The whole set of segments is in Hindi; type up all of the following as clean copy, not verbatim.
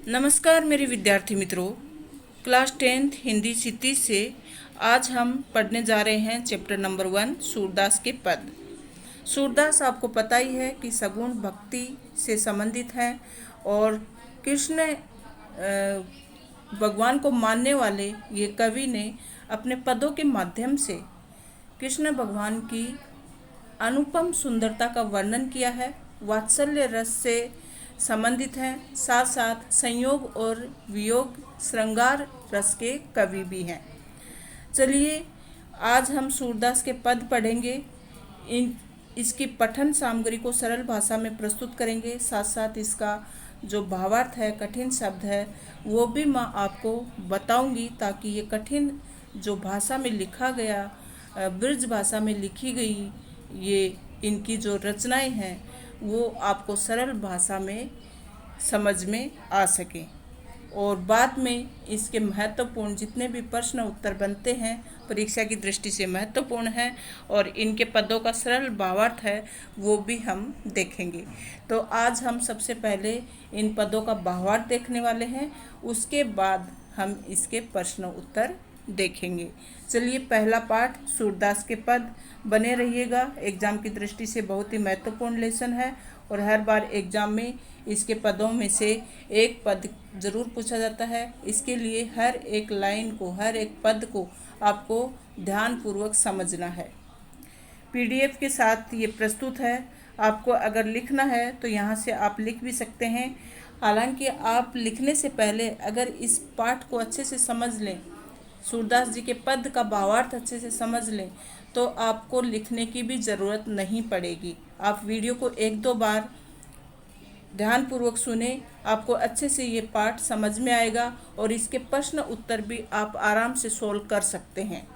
नमस्कार मेरे विद्यार्थी मित्रों। क्लास 10th हिंदी क्षितिज से आज हम पढ़ने जा रहे हैं चैप्टर नंबर 1 सूरदास के पद। सूरदास आपको पता ही है कि सगुण भक्ति से संबंधित हैं और कृष्ण भगवान को मानने वाले ये कवि ने अपने पदों के माध्यम से कृष्ण भगवान की अनुपम सुंदरता का वर्णन किया है। वात्सल्य रस से संबंधित हैं, साथ साथ संयोग और वियोग श्रृंगार रस के कवि भी हैं। चलिए आज हम सूरदास के पद पढ़ेंगे। इसकी पठन सामग्री को सरल भाषा में प्रस्तुत करेंगे, साथ साथ इसका जो भावार्थ है, कठिन शब्द है, वो भी मैं आपको बताऊंगी ताकि ये कठिन जो भाषा में लिखा गया, ब्रज भाषा में लिखी गई ये इनकी जो रचनाएं हैं वो आपको सरल भाषा में समझ में आ सके और बाद में इसके महत्वपूर्ण जितने भी प्रश्न उत्तर बनते हैं परीक्षा की दृष्टि से महत्वपूर्ण हैं और इनके पदों का सरल भावार्थ है वो भी हम देखेंगे। तो आज हम सबसे पहले इन पदों का भावार्थ देखने वाले हैं, उसके बाद हम इसके प्रश्न उत्तर देखेंगे। चलिए पहला पाठ सूरदास के पद। बने रहिएगा, एग्जाम की दृष्टि से बहुत ही महत्वपूर्ण लेसन है और हर बार एग्जाम में इसके पदों में से एक पद ज़रूर पूछा जाता है। इसके लिए हर एक लाइन को, हर एक पद को आपको ध्यानपूर्वक समझना है। पीडीएफ के साथ ये प्रस्तुत है। आपको अगर लिखना है तो यहाँ से आप लिख भी सकते हैं। हालांकि आप लिखने से पहले अगर इस पाठ को अच्छे से समझ लें, सूरदास जी के पद का भावार्थ अच्छे से समझ लें, तो आपको लिखने की भी ज़रूरत नहीं पड़ेगी। आप वीडियो को एक दो बार ध्यानपूर्वक सुने, आपको अच्छे से ये पाठ समझ में आएगा और इसके प्रश्न उत्तर भी आप आराम से सोल्व कर सकते हैं।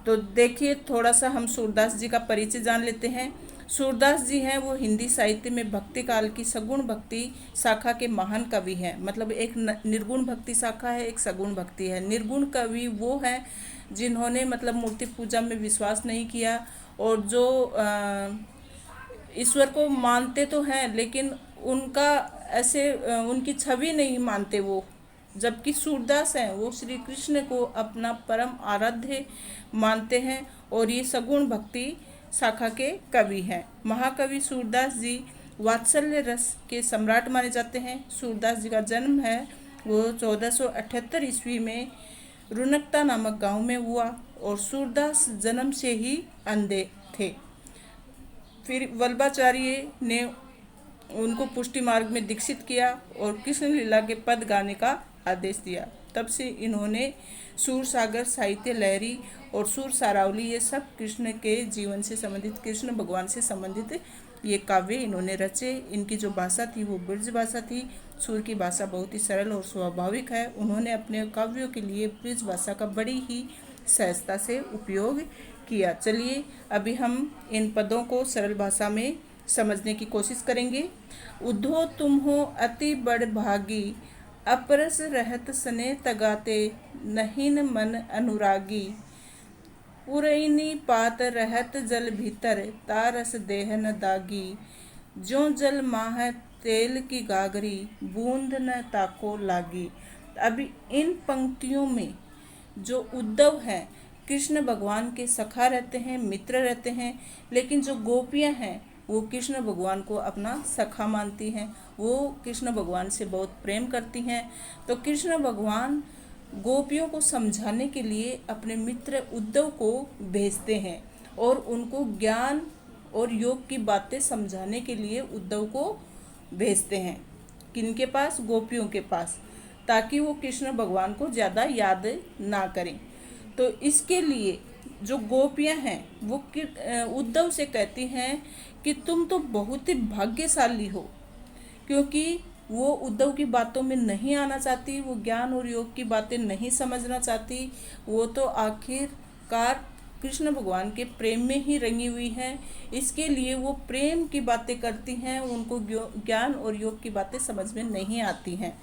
तो देखिए थोड़ा सा हम सूरदास जी का परिचय जान लेते हैं। सूरदास जी हैं वो हिंदी साहित्य में भक्ति काल की सगुण भक्ति शाखा के महान कवि हैं। मतलब एक निर्गुण भक्ति शाखा है, एक सगुण भक्ति है। निर्गुण कवि वो हैं जिन्होंने मतलब मूर्ति पूजा में विश्वास नहीं किया और जो ईश्वर को मानते तो हैं लेकिन उनका ऐसे उनकी छवि नहीं मानते वो। जबकि सूरदास हैं वो श्री कृष्ण को अपना परम आराध्य मानते हैं और ये सगुण भक्ति शाखा के कवि हैं। महाकवि सूरदास जी वात्सल्य रस के सम्राट माने जाते हैं। सूरदास जी का जन्म है वो 1478 ईस्वी में रुनकता नामक गांव में हुआ और सूरदास जन्म से ही अंधे थे। फिर वल्लभाचार्य ने उनको पुष्टि मार्ग में दीक्षित किया और कृष्ण लीला के पद गाने का आदेश दिया। तब से इन्होंने सूर सागर, साहित्य लहरी और सूर सारावली ये सब कृष्ण के जीवन से संबंधित, कृष्ण भगवान से संबंधित ये काव्य इन्होंने रचे। इनकी जो भाषा थी वो ब्रज भाषा थी। सूर की भाषा बहुत ही सरल और स्वाभाविक है। उन्होंने अपने काव्यों के लिए ब्रज भाषा का बड़ी ही सहजता से उपयोग किया। चलिए अभी हम इन पदों को सरल भाषा में समझने की कोशिश करेंगे। उद्धो तुम हो अति बड़ भागी, अपरस रहत सने तगाते, नहीन मन अनुरागी, पुरैनी पात रहत जल भीतर, तारस देह न दागी, ज्यों जल माह तेल की गागरी, बूंद न ताको लागी। अभी इन पंक्तियों में जो उद्धव हैं कृष्ण भगवान के सखा रहते हैं, मित्र रहते हैं, लेकिन जो गोपियां हैं वो कृष्ण भगवान को अपना सखा मानती हैं, वो कृष्ण भगवान से बहुत प्रेम करती हैं। तो कृष्ण भगवान गोपियों को समझाने के लिए अपने मित्र उद्धव को भेजते हैं और उनको ज्ञान और योग की बातें समझाने के लिए उद्धव को भेजते हैं। किनके पास? गोपियों के पास, ताकि वो कृष्ण भगवान को ज़्यादा याद ना करें। तो इसके लिए जो गोपियां हैं वो उद्धव से कहती हैं कि तुम तो बहुत ही भाग्यशाली हो, क्योंकि वो उद्धव की बातों में नहीं आना चाहती, वो ज्ञान और योग की बातें नहीं समझना चाहती। वो तो आखिरकार कृष्ण भगवान के प्रेम में ही रंगी हुई हैं, इसके लिए वो प्रेम की बातें करती हैं, उनको ज्ञान और योग की बातें समझ में नहीं आती हैं।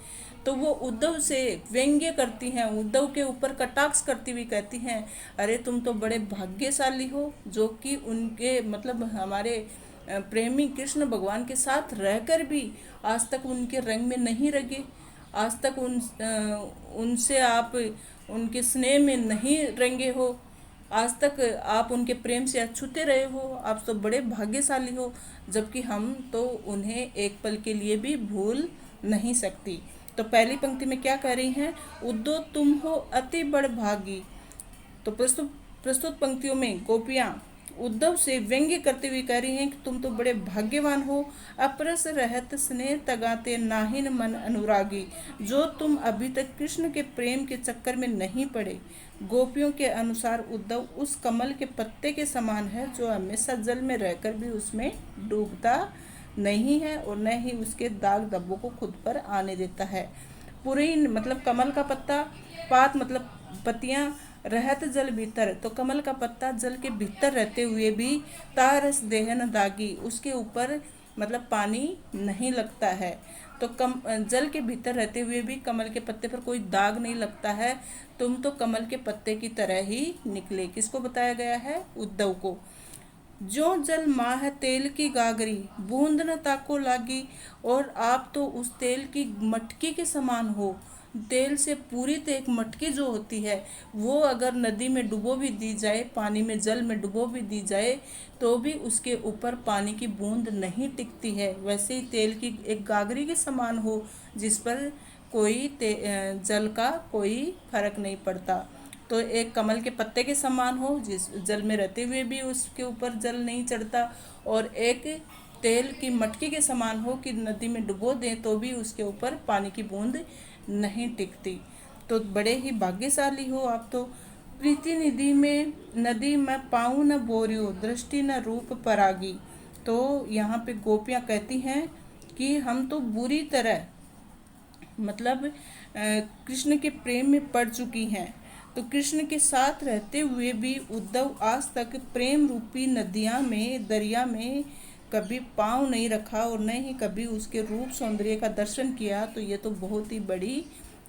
तो वो उद्धव से व्यंग्य करती हैं, उद्धव के ऊपर कटाक्ष करती हुई कहती हैं, अरे तुम तो बड़े भाग्यशाली हो जो कि उनके मतलब हमारे प्रेमी कृष्ण भगवान के साथ रहकर भी आज तक उनके रंग में नहीं रंगे। आज तक उनसे आप उनके स्नेह में नहीं रंगे हो, आज तक आप उनके प्रेम से अछूते रहे हो, आप तो बड़े भाग्यशाली हो। जबकि हम तो उन्हें एक पल के लिए भी भूल नहीं सकती। तो पहली पंक्ति में क्या कह रही हैं, उद्धव तुम हो अति बड़ भागी। तो प्रस्तुत प्रस्तुत पंक्तियों में गोपियाँ उद्धव से व्यंग्य करते हुए कह रही हैं कि तुम तो बड़े भाग्यवान हो, अपरस रहत स्नेह तगाते नाहिन मन अनुरागी, जो तुम अभी तक कृष्ण के प्रेम के चक्कर में नहीं पड़े। गोपियों के अनुसार उद्धव उस कमल के पत्ते के समान है जो हमेशा जल में रहकर भी उसमें डूबता नहीं है और न ही उसके दाग धब्बों को खुद पर आने देता है। पूरी मतलब कमल का पत्ता, पात मतलब पत्तियां, रहत जल भीतर, तो कमल का पत्ता जल के भीतर रहते हुए भी तारस देहन दागी, उसके ऊपर मतलब पानी नहीं लगता है। तो जल के भीतर रहते हुए भी कमल के पत्ते पर कोई दाग नहीं लगता है। तुम तो कमल के पत्ते की तरह ही निकले। किसको बताया गया है, उद्धव को। जो जल माह तेल की गागरी, बूंद न ताको लागी, और आप तो उस तेल की मटकी के समान हो। तेल से पूरी तो एक मटकी जो होती है, वो अगर नदी में डुबो भी दी जाए, पानी में जल में डुबो भी दी जाए, तो भी उसके ऊपर पानी की बूंद नहीं टिकती है। वैसे ही तेल की एक गागरी के समान हो, जिस पर कोई जल का कोई फर्क नहीं पड़ता। तो एक कमल के पत्ते के समान हो, जिस जल में रहते हुए भी उसके ऊपर जल नहीं चढ़ता, और एक तेल की मटकी के समान हो कि नदी में डुबो दें तो भी उसके ऊपर पानी की बूंद नहीं टिकती। तो बड़े ही भाग्यशाली हो आप तो। प्रीति निधि में नदी में पाऊँ न बोरियो, दृष्टि न रूप परागी। तो यहाँ पे गोपियाँ कहती हैं कि हम तो बुरी तरह मतलब कृष्ण के प्रेम में पड़ चुकी हैं। तो कृष्ण के साथ रहते हुए भी उद्धव आज तक प्रेम रूपी नदियाँ में, दरिया में कभी पाँव नहीं रखा और न ही कभी उसके रूप सौंदर्य का दर्शन किया। तो ये तो बहुत ही बड़ी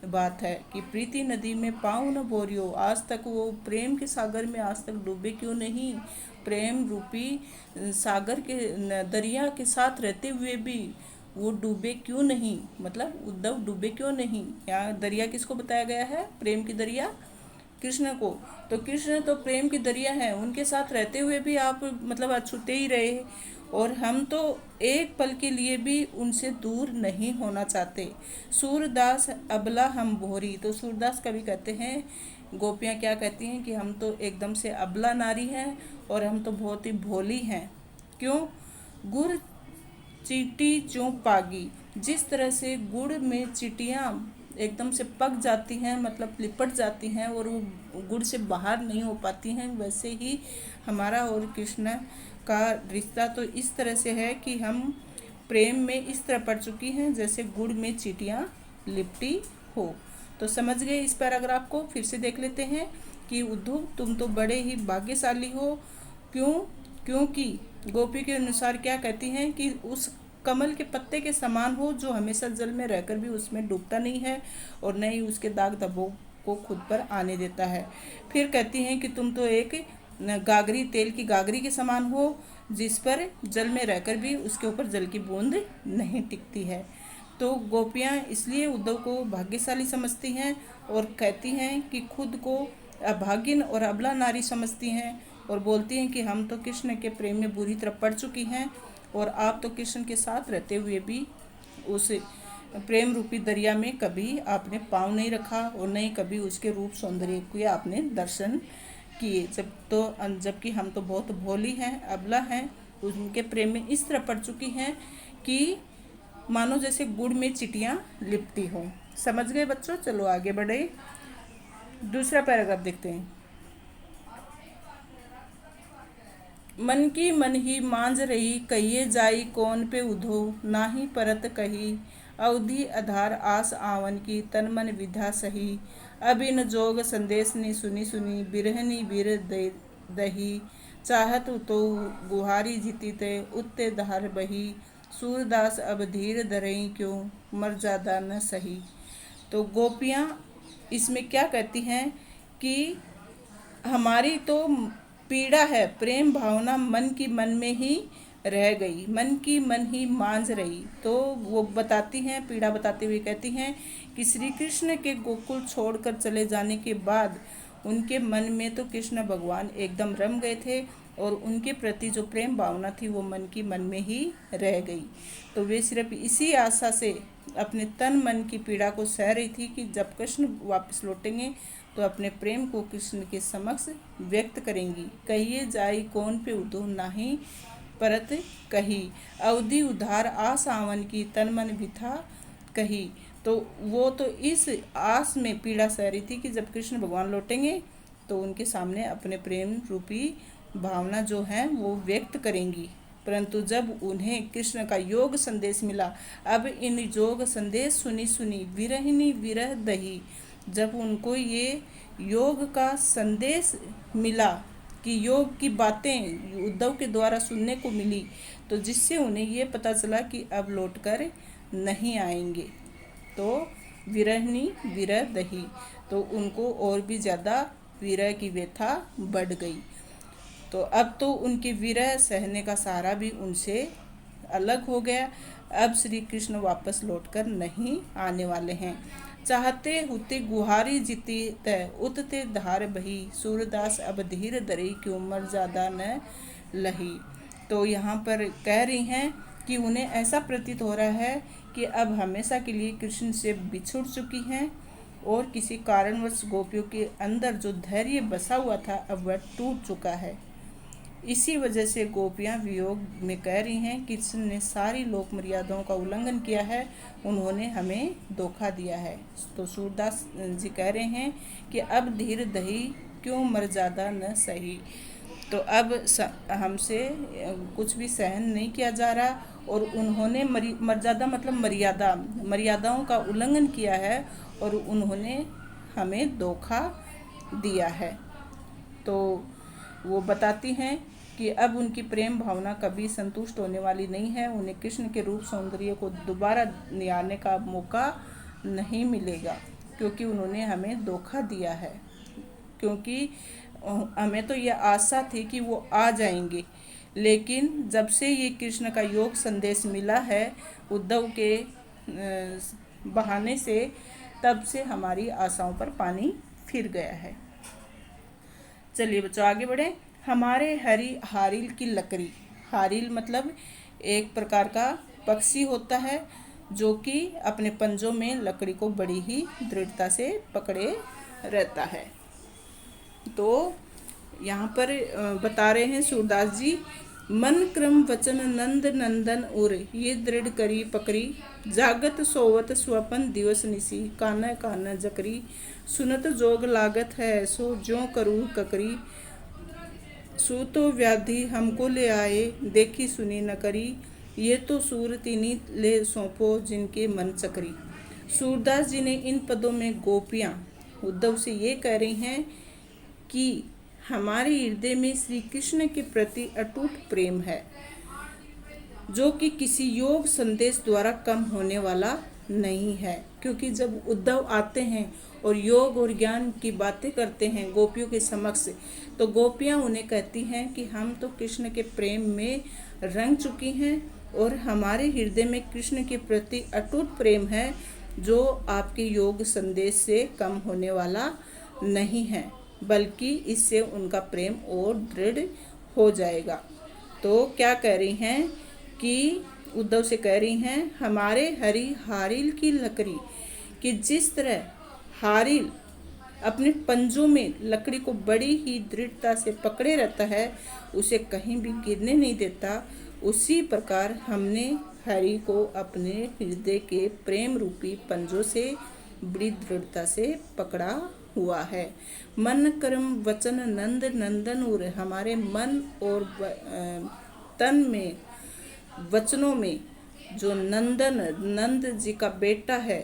बात है कि प्रीति नदी में पाँव न बोरियो, आज तक वो प्रेम के सागर में आज तक डूबे क्यों नहीं। प्रेम रूपी सागर के दरिया के साथ रहते हुए भी वो डूबे क्यों नहीं, मतलब उद्धव डूबे क्यों नहीं। यहाँ दरिया किसको बताया गया है, प्रेम की दरिया कृष्ण को। तो कृष्ण तो प्रेम की दरिया है, उनके साथ रहते हुए भी आप मतलब अछूते ही रहे, और हम तो एक पल के लिए भी उनसे दूर नहीं होना चाहते। सूरदास अबला हम भोरी। तो सूरदास कवि कहते हैं, गोपियाँ क्या कहती हैं कि हम तो एकदम से अबला नारी हैं और हम तो बहुत ही भोली हैं। क्यों, गुड़ चींटी चूं पागी, जिस तरह से गुड़ में चींटियाँ एकदम से पक जाती हैं, मतलब लिपट जाती हैं और वो गुड़ से बाहर नहीं हो पाती हैं, वैसे ही हमारा और कृष्ण का रिश्ता तो इस तरह से है कि हम प्रेम में इस तरह पड़ चुकी हैं जैसे गुड़ में चींटियाँ लिपटी हो। तो समझ गए इस पैराग्राफ को। फिर से देख लेते हैं कि उद्धव तुम तो बड़े ही भाग्यशाली हो। क्यों, क्योंकि गोपी के अनुसार क्या कहती हैं कि उस कमल के पत्ते के समान हो जो हमेशा जल में रहकर भी उसमें डूबता नहीं है और न ही उसके दाग धब्बों को खुद पर आने देता है। फिर कहती हैं कि तुम तो एक गागरी, तेल की गागरी के समान हो, जिस पर जल में रहकर भी उसके ऊपर जल की बूंद नहीं टिकती है। तो गोपियाँ इसलिए उद्धव को भाग्यशाली समझती हैं और कहती हैं कि खुद को अभागिन और अबला नारी समझती हैं, और बोलती हैं कि हम तो कृष्ण के प्रेम में बुरी तरह पड़ चुकी हैं और आप तो कृष्ण के साथ रहते हुए भी उस प्रेम रूपी दरिया में कभी आपने पाँव नहीं रखा और नहीं कभी उसके रूप सौंदर्य के आपने दर्शन किए। जबकि हम तो बहुत भोली हैं, अबला हैं, उनके प्रेम में इस तरह पड़ चुकी हैं कि मानो जैसे गुड़ में चिटियाँ लिपटी हों। समझ गए बच्चों। चलो आगे बढ़े, दूसरा पैराग्राफ देखते हैं। मन की मन ही मांझ रही, कहिए जाई कौन पे उधो, नाही परत कही, अवधि आधार आस आवन की, तन मन विधा सही, अब इन जोग संदेश ने सुनी सुनी, बिरहनी बिर दही, चाहत तो गुहारी जीती ते, उत्ते धार बही, सूरदास अब धीर धरई क्यों, मर्यादा न सही। तो गोपियाँ इसमें क्या कहती हैं कि हमारी तो पीड़ा है, प्रेम भावना मन की मन में ही रह गई, मन की मन ही मांझ रही। तो वो बताती हैं, पीड़ा बताते हुए कहती हैं कि श्री कृष्ण के गोकुल छोड़कर चले जाने के बाद उनके मन में तो कृष्ण भगवान एकदम रम गए थे और उनके प्रति जो प्रेम भावना थी वो मन की मन में ही रह गई। तो वे सिर्फ इसी आशा से अपने तन मन की पीड़ा को सह रही थी कि जब कृष्ण वापस लौटेंगे तो अपने प्रेम को कृष्ण के समक्ष व्यक्त करेंगी। कहिए जाई कौन पे उदो नाही परत कही, अवधि उधार आस आवन की तन मन बिथा कही। तो वो तो इस आस में पीड़ा सह रही थी कि जब कृष्ण भगवान लौटेंगे तो उनके सामने अपने प्रेम रूपी भावना जो है वो व्यक्त करेंगी। परंतु जब उन्हें कृष्ण का योग संदेश मिला, अब इन योग संदेश सुनी सुनी विरहिनी विरह दही, जब उनको ये योग का संदेश मिला कि योग की बातें उद्धव के द्वारा सुनने को मिली, तो जिससे उन्हें ये पता चला कि अब लौटकर नहीं आएंगे, तो विरहनी विरह दही, तो उनको और भी ज़्यादा विरह की व्यथा बढ़ गई। तो अब तो उनके विरह सहने का सहारा भी उनसे अलग हो गया। अब श्री कृष्ण वापस लौटकर नहीं आने वाले हैं। चाहते हुते गुहारी जीती तय उतते धार बही, सूरदास अब धीर दरी क्यों मर ज़्यादा न लही। तो यहाँ पर कह रही हैं कि उन्हें ऐसा प्रतीत हो रहा है कि अब हमेशा के लिए कृष्ण से बिछुड़ चुकी हैं और किसी कारणवश गोपियों के अंदर जो धैर्य बसा हुआ था अब वह टूट चुका है। इसी वजह से गोपियाँ वियोग में कह रही हैं कि कृष्ण ने सारी लोक मर्यादाओं का उल्लंघन किया है, उन्होंने हमें धोखा दिया है। तो सूरदास जी कह रहे हैं कि अब धीर दही क्यों मर्यादा न सही। तो अब हमसे कुछ भी सहन नहीं किया जा रहा और उन्होंने मर्यादा मतलब मर्यादाओं का उल्लंघन किया है और उन्होंने हमें धोखा दिया है। तो वो बताती हैं कि अब उनकी प्रेम भावना कभी संतुष्ट होने वाली नहीं है, उन्हें कृष्ण के रूप सौंदर्य को दोबारा निहारने का मौका नहीं मिलेगा, क्योंकि उन्होंने हमें धोखा दिया है। क्योंकि हमें तो यह आशा थी कि वो आ जाएंगे, लेकिन जब से ये कृष्ण का योग संदेश मिला है उद्धव के बहाने से, तब से हमारी आशाओं पर पानी फिर गया है। चलिए बच्चों आगे बढ़े। हमारे हरी हारिल की लकड़ी, हारिल मतलब एक प्रकार का पक्षी होता है जो कि अपने पंजों में लकड़ी को बड़ी ही दृढ़ता से पकड़े रहता है। तो यहाँ पर बता रहे हैं सूरदास जी, मन क्रम वचन नंद नंदन उर, ये दृढ़ करी पकड़ी, जागत सोवत स्वपन दिवस निसी, कान कान जकरी, सुनत जोग लागत है सो ज्यों करूँ ककरी, सो तो व्याधि हमको ले आए देखी सुनी न करी, ये तो सूर तिनी ले सौंपो जिनके मन चकरी। सूरदास जी ने इन पदों में गोपियाँ उद्धव से ये कह रही हैं कि हमारे हृदय में श्री कृष्ण के प्रति अटूट प्रेम है, जो कि किसी योग संदेश द्वारा कम होने वाला नहीं है। क्योंकि जब उद्धव आते हैं और योग और ज्ञान की बातें करते हैं गोपियों के समक्ष, तो गोपियाँ उन्हें कहती हैं कि हम तो कृष्ण के प्रेम में रंग चुकी हैं और हमारे हृदय में कृष्ण के प्रति अटूट प्रेम है, जो आपके योग संदेश से कम होने वाला नहीं है, बल्कि इससे उनका प्रेम और दृढ़ हो जाएगा। तो क्या कह रही हैं कि उद्धव से कह रही हैं, हमारे हरी हारिल की लकड़ी, कि जिस तरह हारिल अपने पंजों में लकड़ी को बड़ी ही दृढ़ता से पकड़े रहता है, उसे कहीं भी गिरने नहीं देता, उसी प्रकार हमने हरि को अपने हृदय के प्रेम रूपी पंजों से बड़ी दृढ़ता से पकड़ा हुआ है। मन कर्म वचन नंद नंदन उर, हमारे मन और तन में वचनों में जो नंद जी का बेटा है,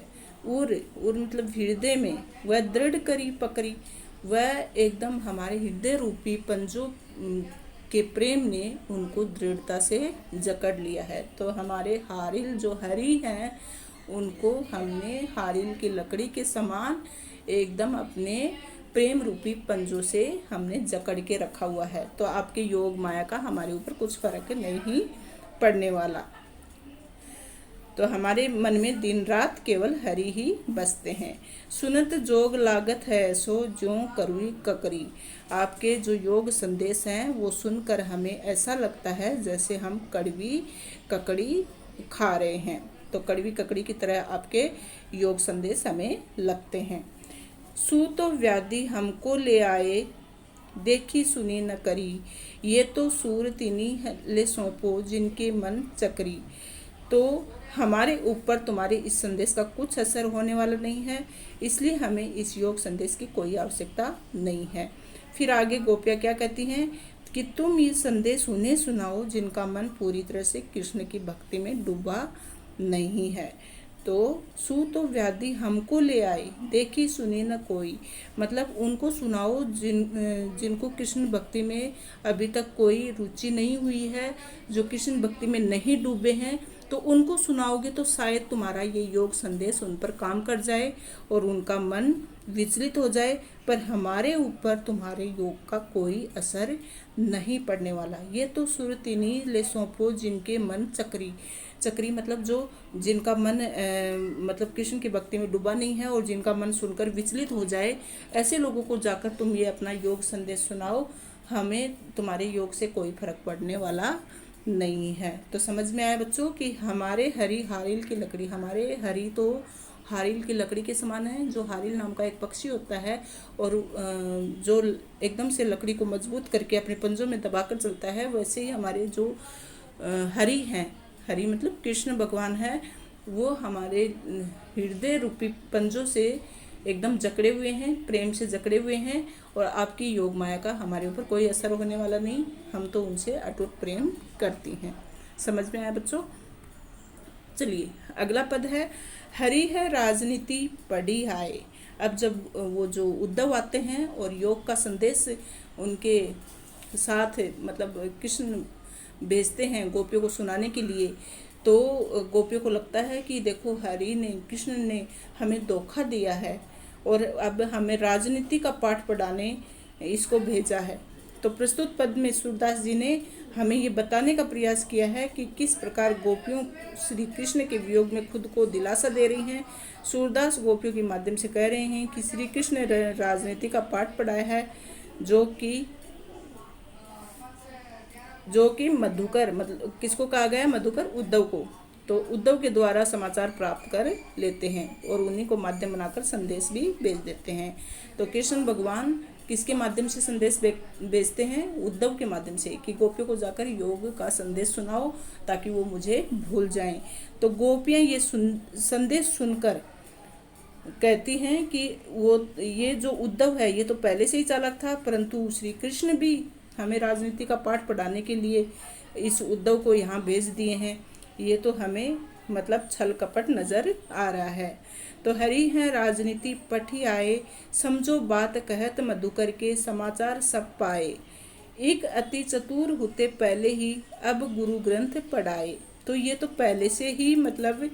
उर मतलब हृदय में, वह दृढ़ करी पकड़ी, वह एकदम हमारे हृदय रूपी पंजों के प्रेम ने उनको दृढ़ता से जकड़ लिया है। तो हमारे हारिल जो हरि हैं, उनको हमने हारिल की लकड़ी के समान एकदम अपने प्रेम रूपी पंजों से हमने जकड़ के रखा हुआ है। तो आपके योग माया का हमारे ऊपर कुछ फर्क नहीं पड़ने वाला। तो हमारे मन में दिन रात केवल हरि ही बसते हैं। सुनत जोग लागत है सो ज्यों करुई ककरी। आपके जो योग संदेश हैं वो सुनकर हमें ऐसा लगता है जैसे हम कड़वी ककड़ी खा रहे हैं। तो कड़वी ककड़ी की तरह आपके योग संदेश हमें लगते हैं। सूत व्याधि हमको ले आए देखी सुनी न करी। ये तो सूर तिन्ही ले सौंपो जिनके मन चकरी। तो हमारे ऊपर तुम्हारे इस संदेश का कुछ असर होने वाला नहीं है, इसलिए हमें इस योग संदेश की कोई आवश्यकता नहीं है। फिर आगे गोपियाँ क्या कहती हैं कि तुम ये संदेश उन्हें सुनाओ जिनका मन पूरी तरह से कृष्ण की भक्ति में डूबा नहीं है। तो सूत व्याधि हमको ले आए देखी सुनी न कोई, मतलब उनको सुनाओ जिनको कृष्ण भक्ति में अभी तक कोई रुचि नहीं हुई है, जो कृष्ण भक्ति में नहीं डूबे हैं, तो उनको सुनाओगे तो शायद तुम्हारा ये योग संदेश उन पर काम कर जाए और उनका मन विचलित हो जाए, पर हमारे ऊपर तुम्हारे योग का कोई असर नहीं पड़ने वाला। ये तो सुरतिनी ले सौंपो जिनके मन चक्री, चक्री मतलब जो जिनका मन मतलब कृष्ण की भक्ति में डूबा नहीं है और जिनका मन सुनकर विचलित हो जाए, ऐसे लोगों को जाकर तुम ये अपना योग संदेश सुनाओ, हमें तुम्हारे योग से कोई फर्क पड़ने वाला नहीं है। तो समझ में आया बच्चों कि हमारे हरि हारिल की लकड़ी, हमारे हरि तो हारिल की लकड़ी के समान है। जो हारिल नाम का एक पक्षी होता है और जो एकदम से लकड़ी को मजबूत करके अपने पंजों में दबाकर चलता है, वैसे ही हमारे जो हरि हैं, हरि मतलब कृष्ण भगवान है, वो हमारे हृदय रूपी पंजों से एकदम जकड़े हुए हैं, प्रेम से जकड़े हुए हैं, और आपकी योग माया का हमारे ऊपर कोई असर होने वाला नहीं। हम तो उनसे अटूट प्रेम करती हैं। समझ में आया बच्चों? चलिए अगला पद है, हरि है राजनीति पढ़ी आए। अब जब वो जो उद्धव आते हैं और योग का संदेश उनके साथ मतलब कृष्ण भेजते हैं गोपियों को सुनाने के लिए, तो गोपियों को लगता है कि देखो हरि ने, कृष्ण ने हमें धोखा दिया है और अब हमें राजनीति का पाठ पढ़ाने इसको भेजा है। तो प्रस्तुत पद में सूरदास जी ने हमें ये बताने का प्रयास किया है कि किस प्रकार गोपियों श्री कृष्ण के वियोग में खुद को दिलासा दे रही हैं। सूरदास गोपियों के माध्यम से कह रहे हैं कि श्री कृष्ण ने राजनीति का पाठ पढ़ाया है, जो कि मधुकर, मतलब किसको कहा गया? मधुकर, उद्धव को। तो उद्धव के द्वारा समाचार प्राप्त कर लेते हैं और उन्हीं को माध्यम बनाकर संदेश भी भेज देते हैं। तो कृष्ण भगवान किसके माध्यम से संदेश भेजते हैं? उद्धव के माध्यम से, कि गोपियों को जाकर योग का संदेश सुनाओ ताकि वो मुझे भूल जाएं। तो गोपियाँ ये संदेश सुनकर कहती हैं कि ये जो उद्धव है ये तो पहले से ही चालाक था, परंतु श्री कृष्ण भी हमें राजनीति का पाठ पढ़ाने के लिए इस उद्धव को यहाँ भेज दिए हैं। ये तो हमें मतलब छल कपट नजर आ रहा है। तो हरि है राजनीति पढ़ी आए, समझो बात कहत मधुकर के समाचार सब पाए। एक अति चतुर होते पहले ही अब गुरु ग्रंथ पढ़ाए। तो ये तो पहले से ही मतलब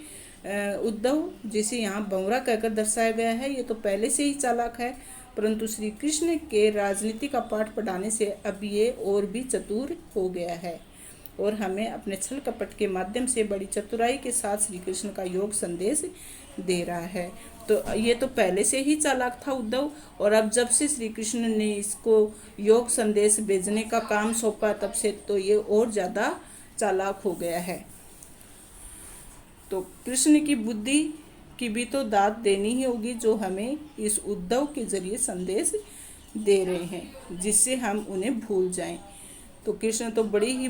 उद्धव जिसे यहाँ भंवरा कहकर दर्शाया गया है, ये तो पहले से ही चालाक है, परंतु श्री कृष्ण के राजनीति का पाठ पढ़ाने से अब ये और भी चतुर हो गया है और हमें अपने छल कपट के माध्यम से बड़ी चतुराई के साथ श्री कृष्ण का योग संदेश दे रहा है। तो ये तो पहले से ही चालाक था उद्धव, और अब जब से श्री कृष्ण ने इसको योग संदेश भेजने का काम सौंपा, तब से तो ये और ज़्यादा चालाक हो गया है। तो कृष्ण की बुद्धि की भी तो दाद देनी ही होगी, जो हमें इस उद्धव के जरिए संदेश दे रहे हैं, जिससे हम उन्हें भूल जाएं। तो कृष्ण तो बड़ी ही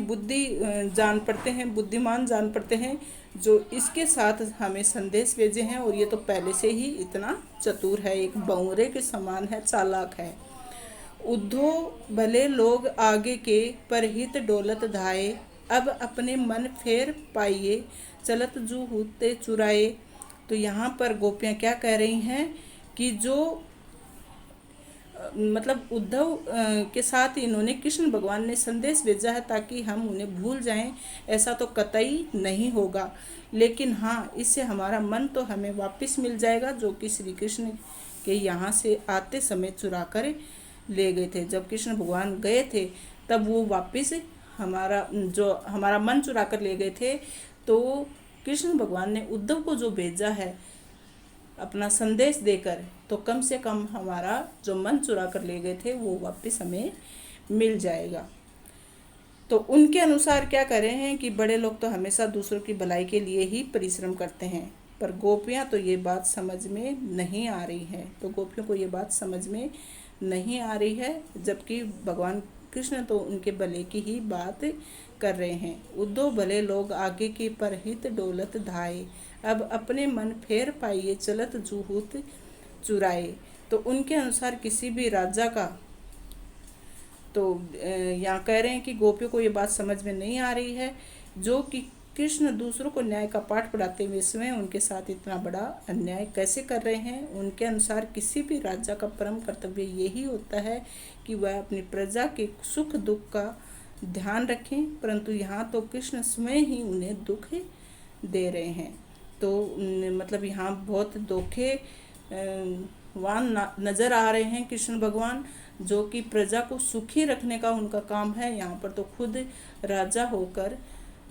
जान पड़ते हैं, बुद्धिमान जान पड़ते हैं, जो इसके साथ हमें संदेश भेजे हैं, और ये तो पहले से ही इतना चतुर है, एक बौरे के समान है, चालाक है। उद्धव भले लोग आगे के पर हित डोलत धाये, अब अपने मन फेर पाइए, चलत जू होते चुराए। तो यहाँ पर गोपियाँ क्या कह रही हैं कि जो मतलब उद्धव के साथ इन्होंने कृष्ण भगवान ने संदेश भेजा है ताकि हम उन्हें भूल जाएं, ऐसा तो कतई नहीं होगा, लेकिन हाँ इससे हमारा मन तो हमें वापस मिल जाएगा, जो कि श्री कृष्ण के यहाँ से आते समय चुरा कर ले गए थे। जब कृष्ण भगवान गए थे तब वो वापस हमारा मन चुरा कर ले गए थे। तो कृष्ण भगवान ने उद्धव को जो भेजा है अपना संदेश देकर, तो कम से कम हमारा जो मन चुरा कर ले गए थे वो वापस हमें मिल जाएगा। तो उनके अनुसार क्या करें हैं कि बड़े लोग तो हमेशा दूसरों की भलाई के लिए ही परिश्रम करते हैं, पर गोपियाँ तो ये बात समझ में नहीं आ रही है। तो गोपियों को ये बात समझ में नहीं आ रही है, जबकि भगवान कृष्ण तो उनके भले की ही बात कर रहे हैं। उद्धव भले लोग आगे की परहित डोलत धाये, अब अपने मन फेर पाइए चलत जूहूत चुराए। तो उनके अनुसार किसी भी राजा का, तो यहाँ कह रहे हैं कि गोपियों को ये बात समझ में नहीं आ रही है, जो कि कृष्ण दूसरों को न्याय का पाठ पढ़ाते हुए स्वयं उनके साथ इतना बड़ा अन्याय कैसे कर रहे हैं। उनके अनुसार किसी भी राजा का परम कर्तव्य यही होता है कि वह अपनी प्रजा के सुख दुख का ध्यान रखें, परंतु यहाँ तो कृष्ण स्वयं ही उन्हें दुख दे रहे हैं। तो मतलब यहाँ बहुत धोखे वान नज़र आ रहे हैं कृष्ण भगवान, जो कि प्रजा को सुखी रखने का उनका काम है। यहाँ पर तो खुद राजा होकर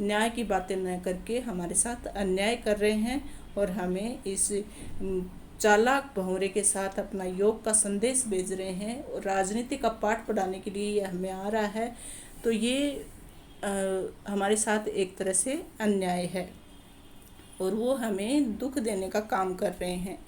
न्याय की बातें न करके हमारे साथ अन्याय कर रहे हैं, और हमें इस चालाक भंवरे के साथ अपना योग का संदेश भेज रहे हैं, और राजनीति का पाठ पढ़ाने के लिए ये हमें आ रहा है। तो ये हमारे साथ एक तरह से अन्याय है, और वो हमें दुख देने का काम कर रहे हैं।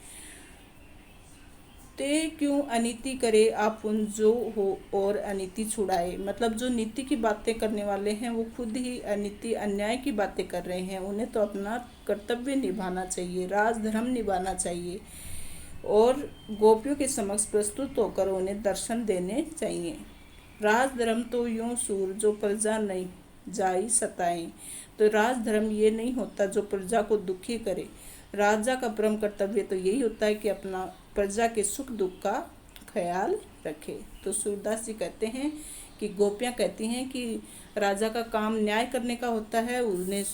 ते क्यों अनीति करे आपुन जो हो और अनीति छुड़ाए, मतलब जो नीति की बातें करने वाले हैं वो खुद ही अनीति अन्याय की बातें कर रहे हैं। उन्हें तो अपना कर्तव्य निभाना चाहिए, राजधर्म निभाना चाहिए, और गोपियों के समक्ष प्रस्तुत होकर उन्हें दर्शन देने चाहिए। राजधर्म तो यूं सूर जो प्रजा नहीं जाई सताएं, तो राजधर्म ये नहीं होता जो प्रजा को दुखी करे। राजा का परम कर्तव्य तो यही होता है कि अपना प्रजा के सुख दुख का ख्याल रखे। तो सूरदास जी कहते हैं कि गोपियाँ कहती हैं कि राजा का काम न्याय करने का होता है, उन्हें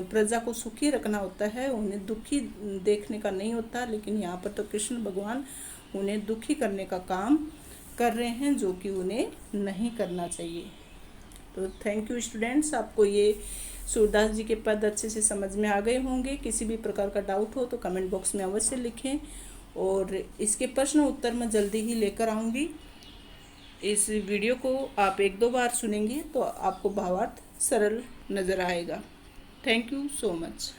प्रजा को सुखी रखना होता है, उन्हें दुखी देखने का नहीं होता। लेकिन यहाँ पर तो कृष्ण भगवान उन्हें दुखी करने का काम कर रहे हैं, जो कि उन्हें नहीं करना चाहिए। तो थैंक यू स्टूडेंट्स, आपको ये सूरदास जी के पद अच्छे से समझ में आ गए होंगे। किसी भी प्रकार का डाउट हो तो कमेंट बॉक्स में अवश्य लिखें, और इसके प्रश्न उत्तर मैं जल्दी ही लेकर आऊँगी। इस वीडियो को आप 1-2 बार सुनेंगे तो आपको भावार्थ सरल नज़र आएगा। Thank you so much.